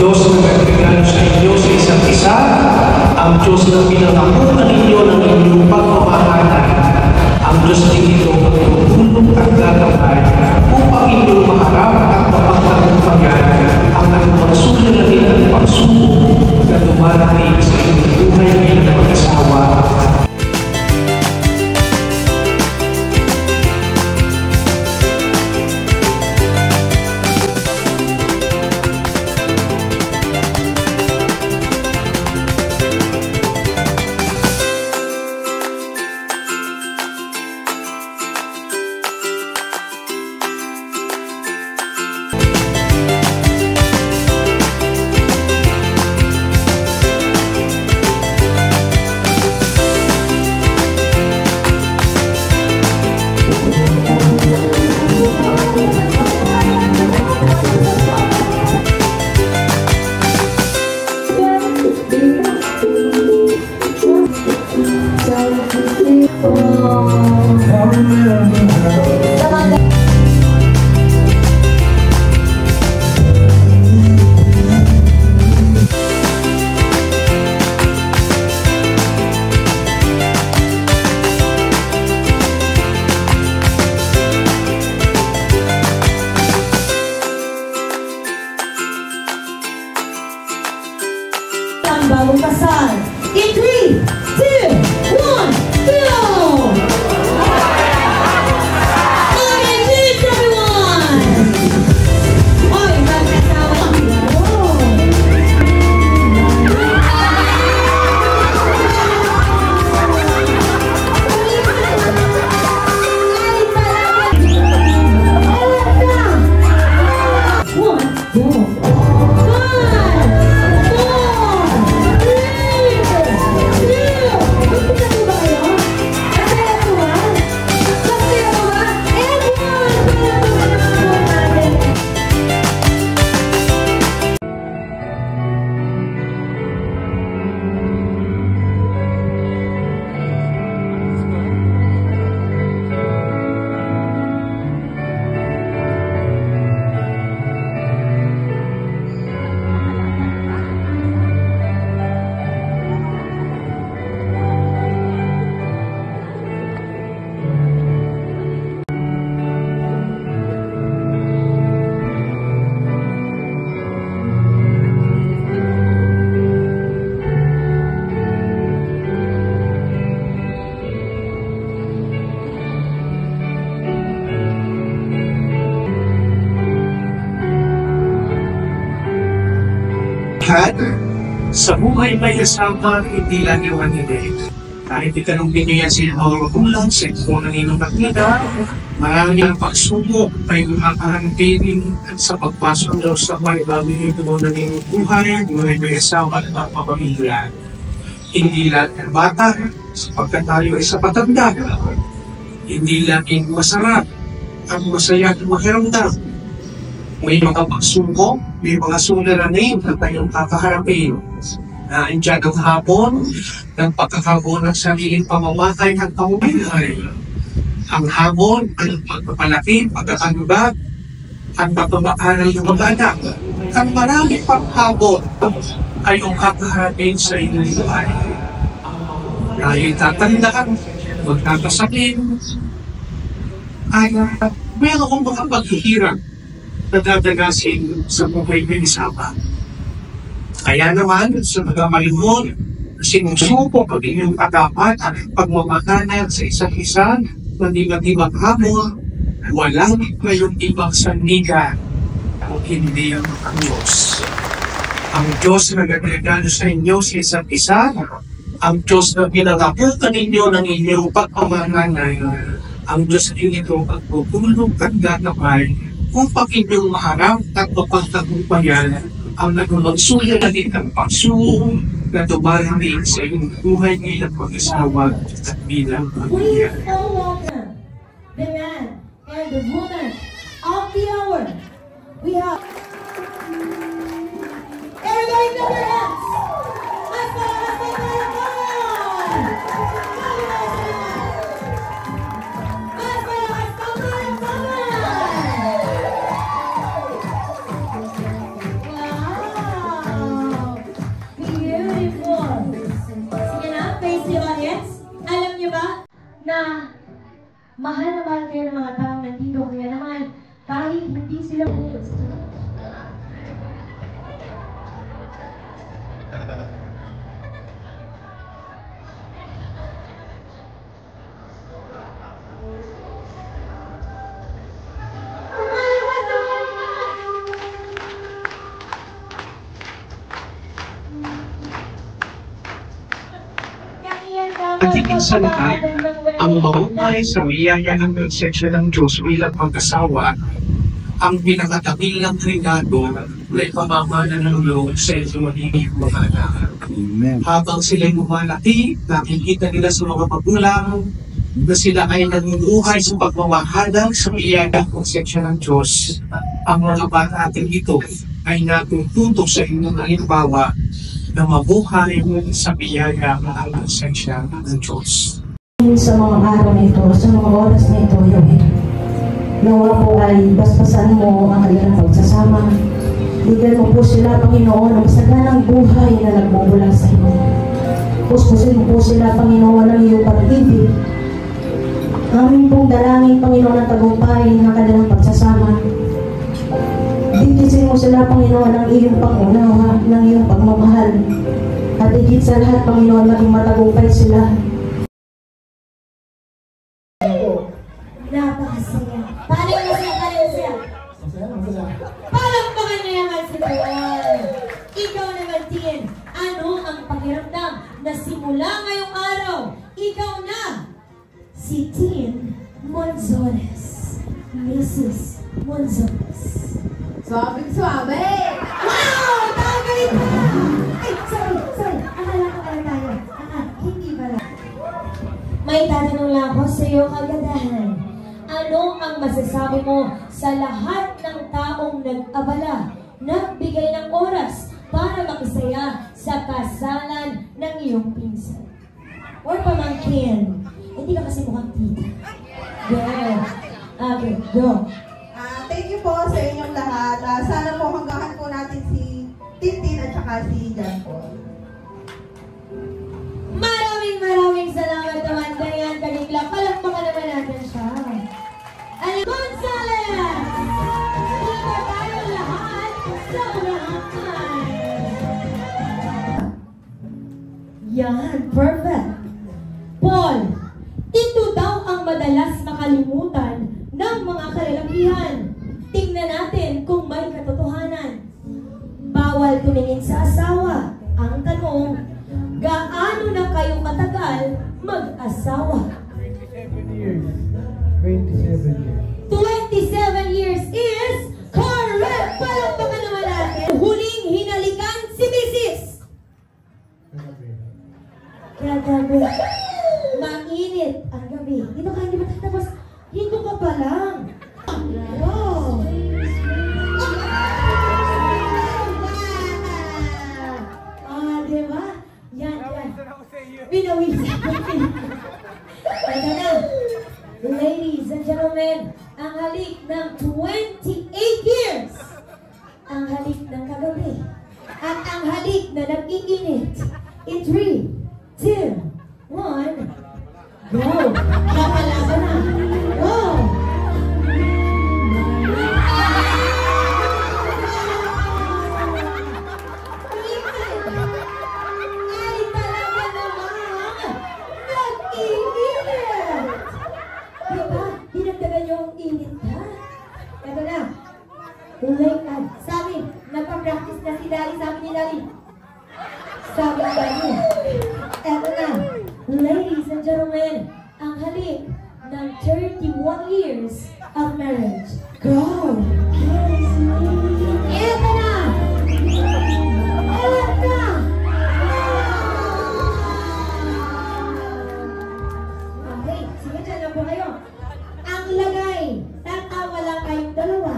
Diyos na nagregalo sa inyo sa isa't isa, ang Diyos na pinangakuan ninyo ng inyong pagmamahalan, ang Diyos na ito magtutulong at gagawin upang inyong maharap at mapagtagumpayan ang anumang suliranin at pagsubok na dumarating sa inyong buhay bilang mag-asawa. Bagong kasal. In 3, 2, 1, go! Okay, cheers everyone! Oy, magkasawa. Sa buhay may asawa, hindi lang yung hindi. Kahit itanongin nyo yan sa mga magulang, sa ito ng inyong nakita, marami ang pagsubok, may makakahantiling sa pagpasok daw sa may bago ito ng inyong buhay, may asawa at mapapamilya. Hindi lang ang bata, sapagkat tayo ay sa patanda. Hindi lang yung masarap, ang masaya at makiramdam. May mga pagsubok, may mga suliranin na tayong kakaharapin. Nandiyan ang hapon ng pagkakaroon ng sariling pamamatay ng pamumuhay. Ang hamon, ang pagpapalaki, pagkakanubag, ang pagpapaaral ng mga anak. Ang marami pang hamon ay yung kakaharapin sa inyong buhay. Dahil tatandaan, magkakasakit, ay mayroong mga paghihirap na dadagasin sa buhay ng isama. Kaya naman, sa mga malimon, sinusubok ang inyong agapan at pagmamakanan sa isa't isa na di-ibang hamon, walang mayroong ibang sandigan kung hindi ang Diyos. Ang Diyos na nagregalo sa inyo sa isa't isa, ang Diyos na pinangakuan ninyo ng inyong pagmamakanan, ang Diyos na ito pagpupulong at gagawin kung inyong maharap at mapagtagumpayan ang nagmamagsuya na din ang pagsuong na dumarating sa inyong buhay bilang mag-asawa at bilang pamilya. Please welcome the man and the woman of the hour. We have everybody clap your hands. Let's go, come on! Wow! kahit hindi sila gusto. At higit sa lahat, ang mahumay sa biyaya ng seksyon ng Diyos bilang mag-asawa, ang pinakatabilang regalo na ipamamana ng Lord sa inyo magiging mga anak. Habang sila'y lumalaki, nakikita nila sa mga magulang na sila ay nanunuhay sa pagmamahalang sa biyaya ng seksyon ng Diyos. Ang mga bata natin ito ay natututo sa inyong halimbawa na mabuhay sa biyaya ng presensya ng Diyos. Sa mga araw na ito, sa mga oras na ito, Yahweh, nawa po ay basbasan mo ang kanilang pagsasama. Bigyan mo po sila, Panginoon, ng masaganang buhay na nagmumula sa inyo. Puspusin mo po sila, Panginoon, ng iyong pag-ibig. Amin pong dalangin, Panginoon, ang tagumpay ng kanilang pagsasama. Bigyan mo sila, Panginoon, ng iyong pangunawa, ng iyong pagmamahal. At higit sa lahat, Panginoon, maging matagumpay sila. Napakasaya. Paano yung masaya? Paano yung masaya? Parang niya naman si Paul. Ikaw naman, Tien. Ano ang pakiramdam na simula ngayong araw, ikaw na si Tien Monzones. Mrs. Monzones. Suabe! Wow! Tagay pa! Ay, sorry. Akala ko pala tayo. Hindi pala. May tatanong lang ako sa iyo, kagandahan. Ano ang masasabi mo sa lahat ng taong nag-abala, nagbigay ng oras para makisaya sa kasalan ng iyong pinsan? Or pamangkin? Hindi ka kasi mukhang tita. Yeah. Okay, go. Thank you po sa inyong lahat. Sana po hanggahan po natin si Tintin at saka si John Paul. Maraming salamat naman. Ganyan, kanigla. Palakpakan naman natin siya. Aling Gonzales! Dito tayo lahat sa unahan. Yan, perfect. Paul, ito daw ang madalas makalimutan ng mga kalalakihan. Tingnan natin kung may katotohanan. Bawal tumingin sa asawa. Ang tanong, gaano na kayo katagal mag-asawa? 27 years. 27 years. 27 years is correct! Palakpakan naman natin. Huling hinalikan si Mrs. Kagabi. Mainit ang gabi. Dito ka, hindi ba tapos? Dito ka pa lang. Wow! Diba? Yan. Pinawisan ko. Ito na. Ladies and gentlemen, ang halik ng 28 years. Ang halik ng kagabi. At ang halik na nag-iinit. In 3, 2, 1, go! Kapalaban na. Go! Sabi, nagpa-practice na si Daddy, sabi ni Daddy. Sabi ni Daddy. Eto na, ladies and gentlemen, ang halik ng 31 years of marriage. Go! Eto na! Eto na! Okay, sige dyan lang po kayo. Ang lagay, tatawa lang kayong dalawa.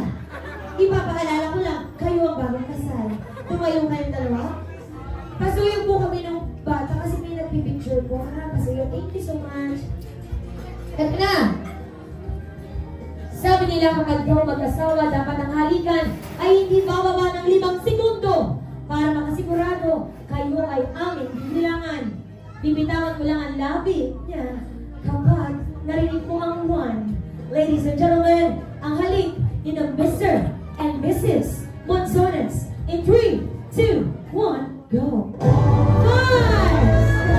Ipapaalala ko lang, kayo ang bagong kasal. Tumayo kayong dalawa. Pasuyo po kami ng bata kasi may nagpipicture po. Pasuyo, thank you so much. Ito na. Sabi nila kapag daw mag-asawa, dapat ang halikan ay hindi bababa ng 5 segundo para makasigurado kayo ay aming bibilangan. Bibitawan mo lang ang labi niya kapag narinig mo ang 1. Ladies and gentlemen, ang halik ni Mrs. Monzones. In 3, 2, 1, go! 5,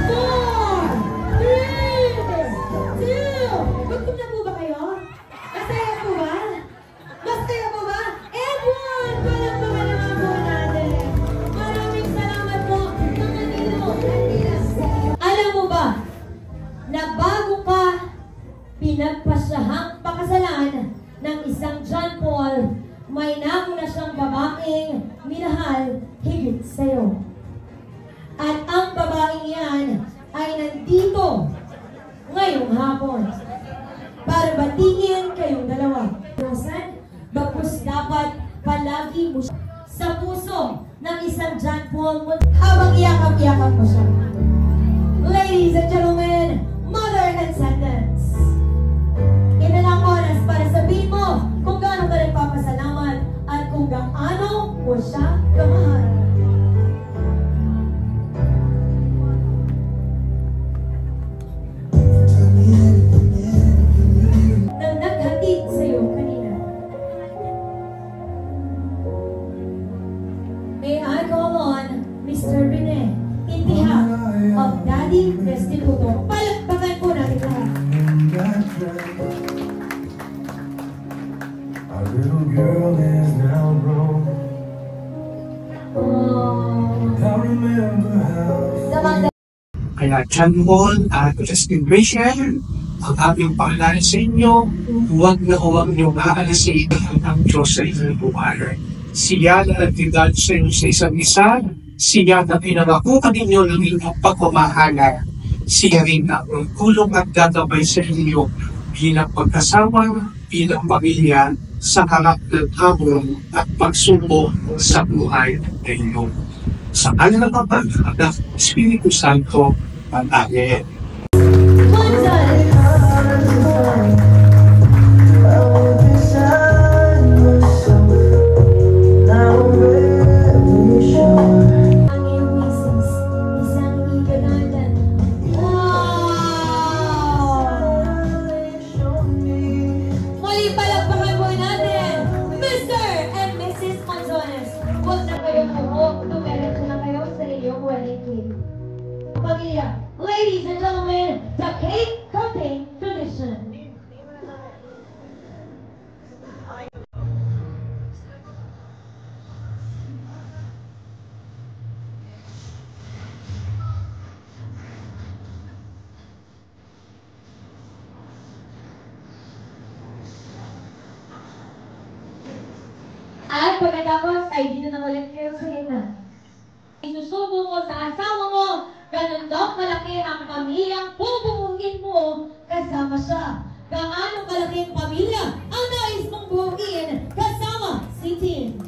4, 3, 2, gutom na po ba kayo? Masaya po ba? Masaya po ba? And 1, palakpakan naman po natin. Maraming salamat po. Mga nilo. Alam mo ba, na bago ka pinagpasyahang pakasalan ng isang John Paul, may nauna siyang babaeng minahal higit sa'yo. At ang babaeng yan ay nandito ngayong hapon para batingin kayong dalawa. Bagkus dapat palagi mo sa puso ng isang John Paul habang iyakap-iyakap mo siya. Ladies and gentlemen, mother and sentence. Ina lang oras para sabihin mo kung gaano ka nagpapasalamat at kung gaano mo siya kamahal. Nang naghatid sa'yo kanina. May I call on Mr. Rene in behalf of Daddy Restituto. Palakpakan po natin lahat. Our little girl is now grown. I remember how. Kaya John Paul at Restoration, ang aming paalala sa inyo, huwag niyong aalasin ang Diyos sa inyong buhay. Siya na nagtidal sa inyo sa isa't isa, siya na pinangako ninyo ng inyong pagmamahala. Siya rin ang kulong at gagabay sa inyo bilang pagkasama, bilang pamilya, sa harap ng hamon at pagsubok sa buhay ninyo. Sa kanilang kapag-anak, Espiritu Santo, Amen. Ladies and gentlemen, the cake cutting tradition. At pagkatapos ay dito na ulit kayo sa hina. Isusubo mo sa asawa mo, ganun daw kalaki ang pamilyang bubuuin mo kasama siya. Gaano kalaki ang pamilya ang nais mong buuin kasama si Tin.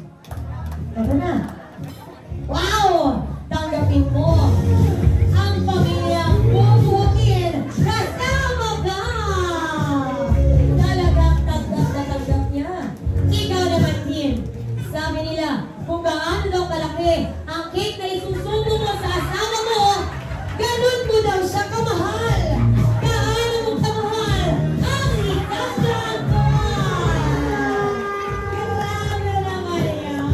Ito na. Wow! Tanggapin mo ang pamilyang bubuuin kasama ka! Talagang tanggap niya. Ikaw naman, Tin. Sabi nila, kung gaano daw kalaki ang cake na isusubo mo sa asawa mo, ganun mo daw siya kamahal. Gaano mo kamahal ang ikasal ko. Grabe naman yan.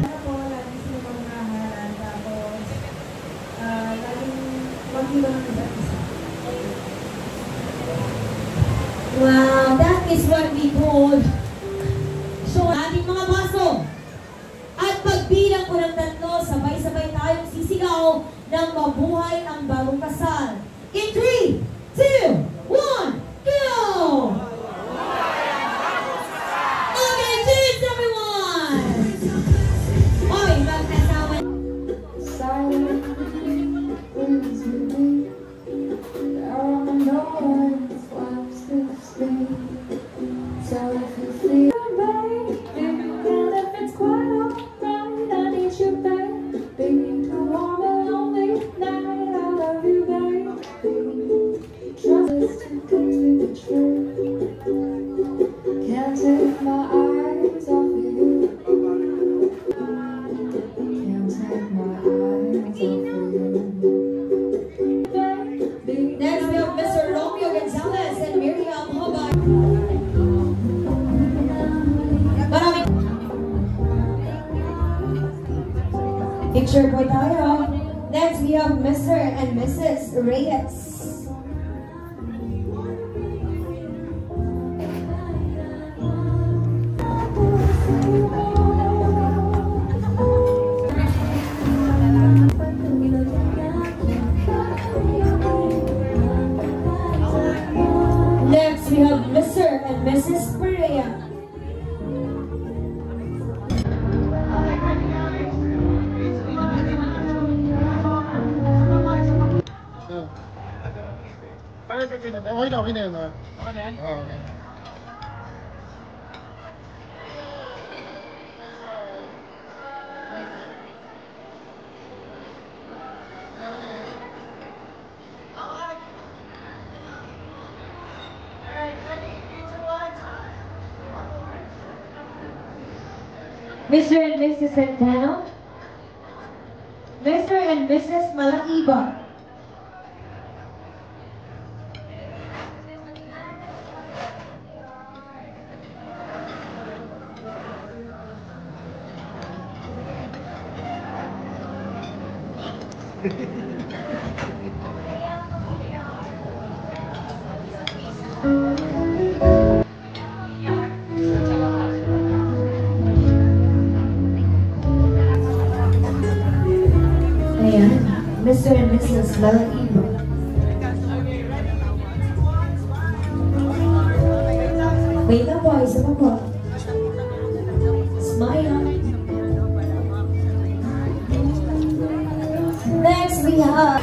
Ako, lagi silang magmahalan. Tapos, laging mag-iwan ng isa't isa. Wow, that is what we call so ating mga baso. At pagbilang ko ng 3, sabay-sabay tayong sisigaw ng mabuhay ang bagong kasal. In 3, 2, 1, go! Okay, cheers everyone! Oy, magkasama. Silent winds with me. There are no one's lives to sleep. So if you feel right, and if it's quite alright, I need you back. Being too warm and lonely night, I love you, babe. Picture po tayo. Next, we have Mr. and Mrs. Reyes. Next, we have Mr. and Mrs. Perea. Okay na yun, ha? Okay na yan? Oo, okay. Mr. and Mrs. Centeno. Mr. and Mrs. Malaiba. Ayan, Mr. and Mrs. Malaiba. Wait lang po, isa pa po. Smile. Next, we have...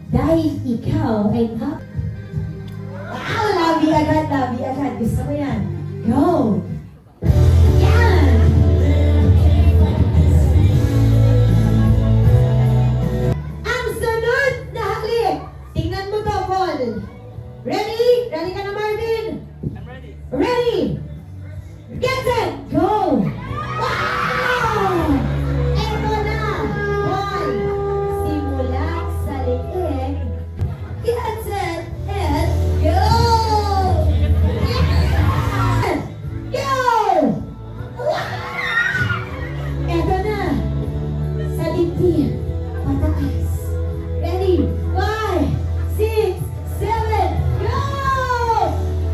Dahil ikaw ay pop. Wow! Labi agad, labi agad. Gusto ko yan. Go! Yan! Ang sunod na halik. Tingnan mo to, Paul. Ready? Ready ka na, Marvin? I'm ready. Ready? Get set! Go! Wow! Eto na! One. Simula sa liig. Get set and go! Yes! Go! Wow! Eto na! Sa dibdib. Pataas. Ready? 5, 6, 7, go!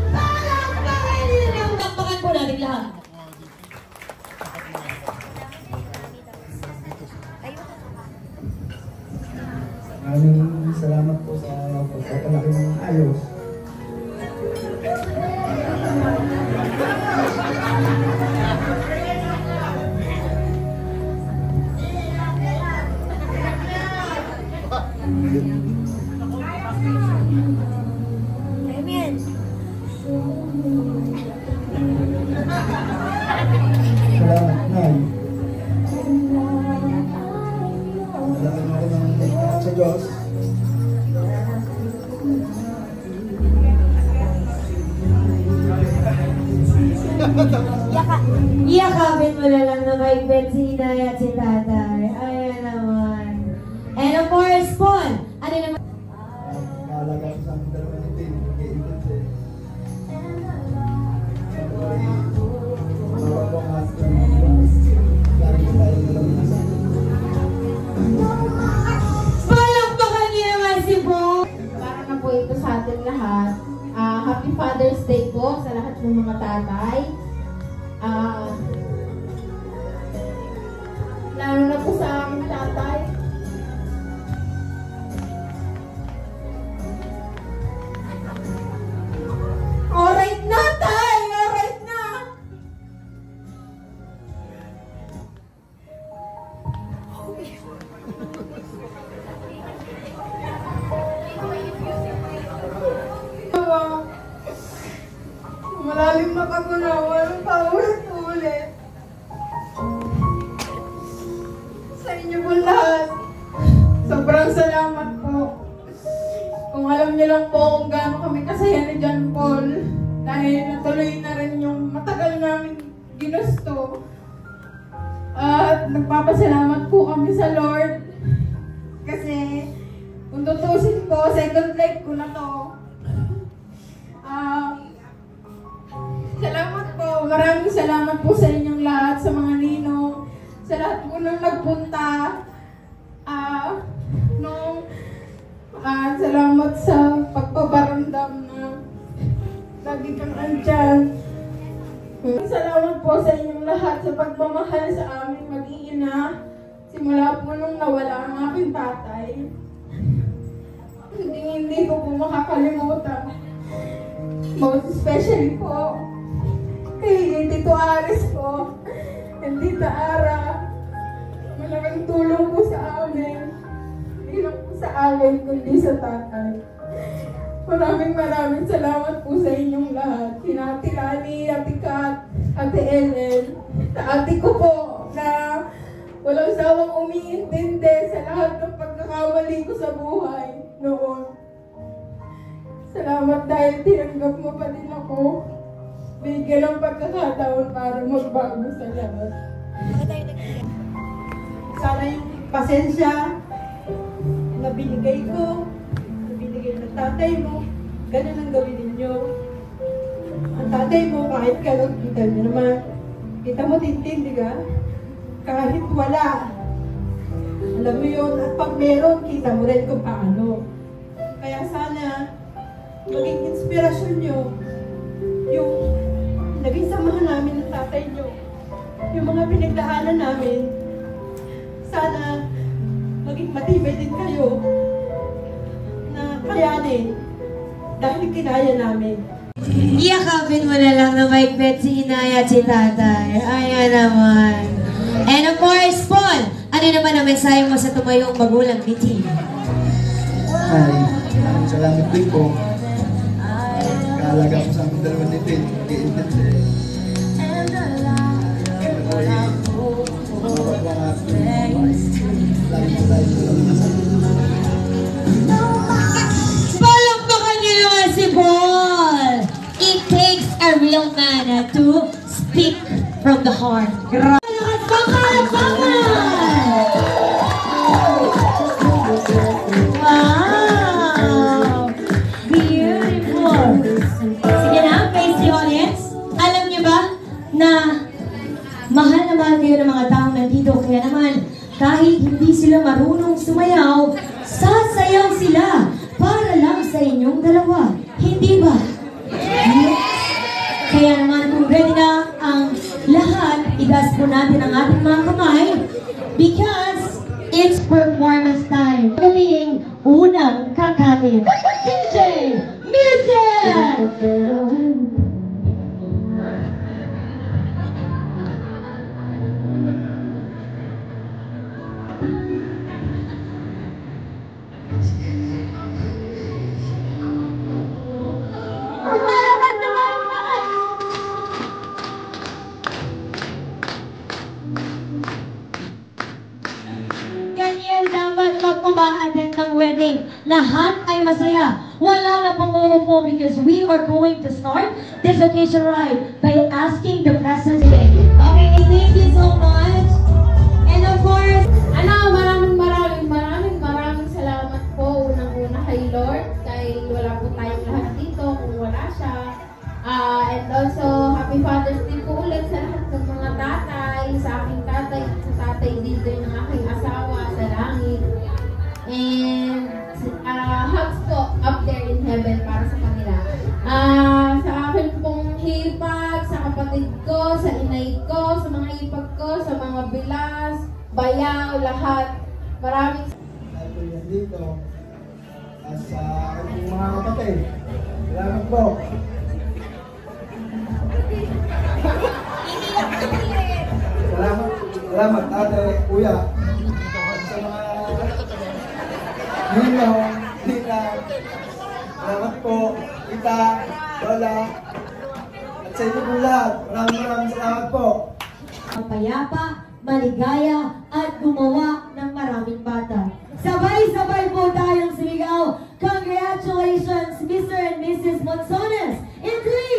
Palakpakan nila! Palakpakan po natin lahat. Maraming salamat po sa pagpapalaki ng ayos. Amen. Salamat, Nay. Salamat ako ng sa Diyos. Yakapin mo na lang na maigpit si inay at si tatay. Ayan naman. And of course, Paul, ano naman? Kaalaga ko sa aking dalawa ni Tim. Mag-iingat eh. Mawag ko ang husband. Lagi ko tayo dalawa na sa akin. Palakpakan niyo naman si Paul. Para na po ito sa atin lahat. Happy Father's Day po sa lahat ng mga tatay. Lalo na po sa aking tatay. Alright na, tay! Alright na! Malalim na pag-unawa ng paulit-ulit. Sa inyo po lahat, sobrang salamat po. Kung alam niyo lang po kung gaano kami kasaya ni John Paul, dahil natuloy na rin yung matagal namin ginusto. At nagpapasalamat po kami sa Lord. Kasi kung tutusin ko, second life ko na to. Salamat po. Maraming salamat po sa inyong lahat, sa mga ninong, sa lahat po nang nagpunta. Salamat sa pagpaparamdam na lagi kang andyan. Salamat po sa inyong lahat sa pagmamahal sa aming mag-iina. Simula po nung nawala ang aking tatay. Hindi ko po makakalimutan. Most especially po kay Tito Aris ko and Tita Ara. Malaking tulong po sa amin. Hindi lang po sa amin, kundi sa tatay. Maraming salamat po sa inyong lahat. Kina Ate Lani, Ate Kat, Ate Ellen, sa ate ko po na walang sawang umiintindi sa lahat ng pagkakamali ko sa buhay noon. Salamat dahil tinanggap mo pa din ako. Bigyan ng pagkakataon para magbago sa lahat. Sana yung pasensya na binigay ko, na binigay ng tatay mo, ganun ang gawin ninyo. Ang tatay mo, kahit gano'n, kita niyo naman. Kita mo, Tintin, di ka? Kahit wala. Alam mo yun, at pag meron, kita mo rin kung paano. Kaya sana, maging inspirasyon nyo yung naging samahan namin ng tatay nyo. Yung mga pinagdaanan namin, sana maging matibay din kayo na kayanin dahil kinaya namin. Yakapin mo na lang na maigpit si inay at si tatay. Ayan naman. And of course, Paul, ano naman ang mensahe mo sa tumayong magulang ni Tim? Ay, maraming salamat din po. Kaalaga ko sa aking dalawa ni Tim. Mag-iingat eh. Mawag ko ang husband. Lagi ko tayo dalawa na sa akin. Palakpakan niyo naman si Paul! It takes a real man to speak from the heart. Palakpakan! Wow! Beautiful! Sige na, face the audience. Alam niyo ba na mahal na mahal kayo ng mga taong nandito? Kaya naman, kahit hindi sila marunong sumayaw, sasayaw sila para lang sa inyong dalawa. Hindi ba? Yes! Kaya naman kung ready na ang lahat, igas po natin ang ating mga kamay because it's performance time. Galing unang kakanin. DJ Music! wedding. Lahat ay masaya. Wala na panguupo because we are going to start this occasion right by asking the presence today. Okay, thank you so much. And of course, maraming salamat po unang-una kay Lord. Kay wala po tayong lahat dito kung wala siya. And also, Happy Father's Day po ulit sa lahat ng mga tatay, sa aking tatay at sa tatay dito ng aking asawa sa langit. And hugs po up there in heaven para sa kanila. Sa akin pong hipag, sa kapatid ko, sa inay ko, sa mga hipag ko, sa mga bilas, bayaw, lahat. Maraming Ako yan dito. At sa aking mga kapatid. Salamat po. Salamat ate, kuya. At sa mga ninong, ninang. Salamat po, tita, lola. At sa inyo po lahat. Maraming salamat po. mapayapa, maligaya, at gumawa ng maraming bata. Sabay-sabay po tayong sumigaw. Congratulations, Mr. and Mrs. Monsones! In 3,